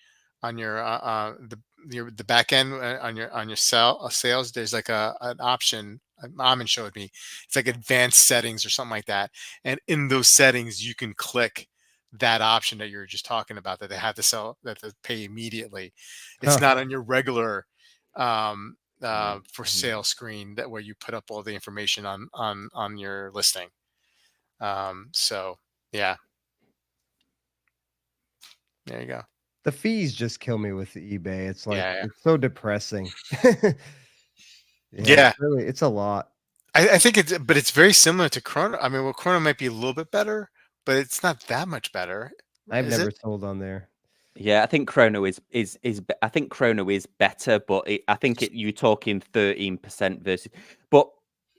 on the back end, on your sales. There's like an option. Amin showed me. It's like advanced settings or something like that. And in those settings, you can click that option that you're just talking about, that they have to sell, that they pay immediately. It's Huh. not on your regular Mm, for mhm. sale screen, that where you put up all the information on your listing. So yeah, there you go. The fees just kill me with eBay. It's like Yeah, yeah. it's so depressing. Yeah, Yeah, it's a lot. I think but it's very similar to Chrono. I mean, well, Chrono might be a little bit better, but it's not that much better, I've is never it? sold on there. Yeah, I think Chrono I think Chrono is better, but I think you're talking 13% versus, but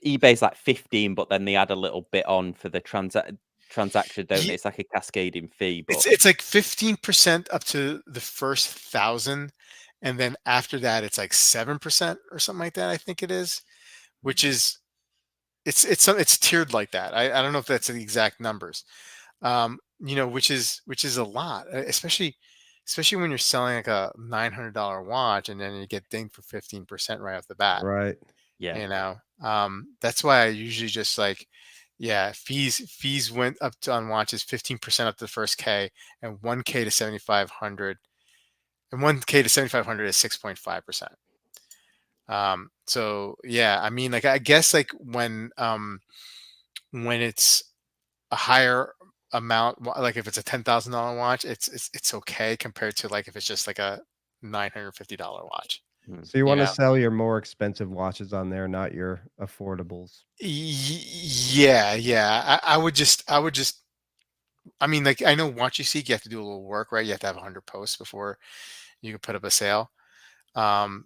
eBay's like 15, but then they add a little bit on for the transaction, don't they? Ye- It's like a cascading fee, but It's like 15% up to the first 1,000, and then after that, it's like 7% or something like that. I think it is, which is it's tiered like that. I don't know if that's the exact numbers, which is a lot, especially when you're selling like a $900 watch, and then you get dinged for 15% right off the bat. Right. yeah. That's why I usually just like, yeah, fees went up to on watches 15% up to the first K, and 1K to 7,500, and 1K to 7,500 is 6.5%. So yeah, I mean, like, I guess like when it's a higher amount, like if it's a $10,000 watch, it's okay compared to like if it's just like a $950 watch. Mm. So you You want to know? sell your more expensive watches on there, not your affordables. Yeah, yeah. I would just. I mean, like I know Watch You Seek, you have to do a little work, right? You have to have 100 posts before you can put up a sale. But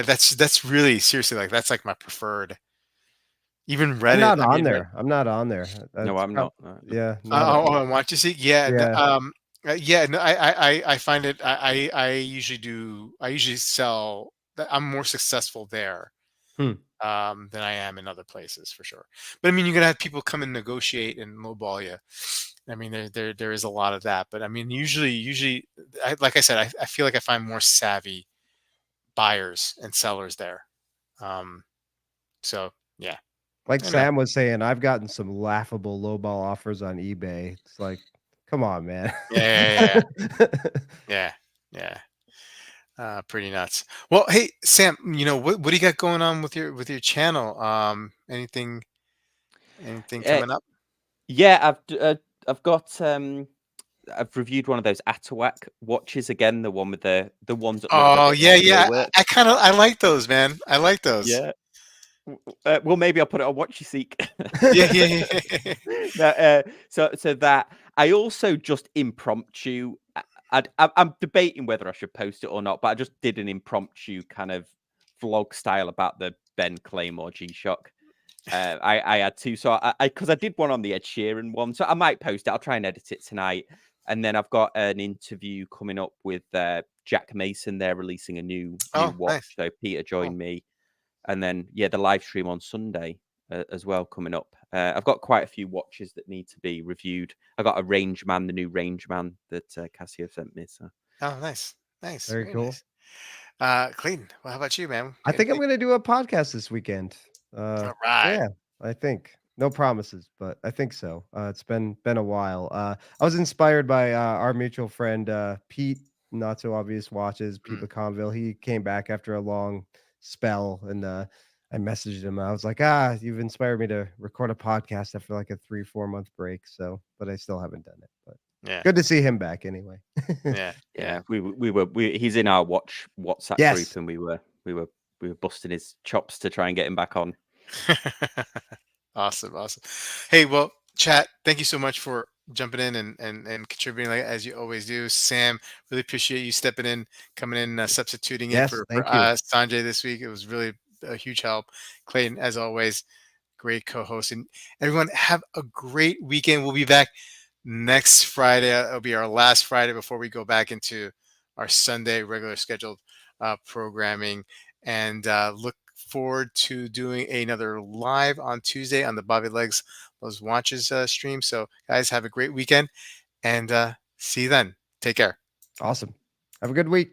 that's really seriously like that's like my preferred. Even I'm Reddit. not I on mean, there. I'm not on there. No, That's I'm prob not. No. yeah, not a on Watch You Seek, yeah, yeah. yeah. No, I find it. I usually do. I usually sell. I'm more successful there Hmm. than I am in other places for sure. But I mean, you're gonna have people come and negotiate and lowball you. I mean, there is a lot of that. But I mean, usually, like I said, I feel like I find more savvy buyers and sellers there. Um, so yeah, Like I know. Sam was saying, I've gotten some laughable lowball offers on eBay. It's like, come on, man. Yeah, yeah, yeah, yeah, yeah. Pretty nuts. Well, hey Sam, what do you got going on with your channel? Anything Uh, coming up? yeah, I've got I've reviewed one of those Atawak watches again, the one with the ones that look like Oh they yeah, actually yeah. work. I like those, man. I like those. Yeah. Well, maybe I'll put it on Watch You Seek. Yeah, yeah, yeah. No, so that I also just impromptu. I'm debating whether I should post it or not, but I just did an impromptu kind of vlog style about the Ben Claymore G-Shock. I had to, so because I did one on the Ed Sheeran one, so I might post it. I'll try and edit it tonight, and then I've got an interview coming up with Jack Mason. They're releasing a new Oh, watch, nice. so Peter Cool. joined me, and then the live stream on Sunday as well coming up. I've got quite a few watches that need to be reviewed. I got a Range Man, the new Range Man that Casio sent me. So Oh, nice, nice, Very very cool. nice. Clayton, well, how about you, man? I think I'm Anything? gonna do a podcast this weekend. All right. Yeah, I think. No promises, but I think so. It's been a while. I was inspired by our mutual friend Pete, not so obvious watches, Pete Mm, McConville. He came back after a long spell, and I messaged him. I was like, you've inspired me to record a podcast after like a 3-4 month break. So, but I still haven't done it. But yeah, good to see him back anyway. yeah, yeah. yeah, he's in our WhatsApp group, Yes, and we were busting his chops to try and get him back on. Awesome, awesome. Hey, well, chat, thank you so much for jumping in and contributing like as you always do. Sam, really appreciate you stepping in, coming in, substituting in yes, for thank you. Sanjay this week. It was really a huge help. Clayton, as always, great co-host. And everyone, have a great weekend. We'll be back next Friday. It'll be our last Friday before we go back into our Sunday regular scheduled programming. And look forward to doing another live on Tuesday on the Bobby Legs Those Watches stream. So, guys, have a great weekend and see you then. Take care. Awesome. Have a good week.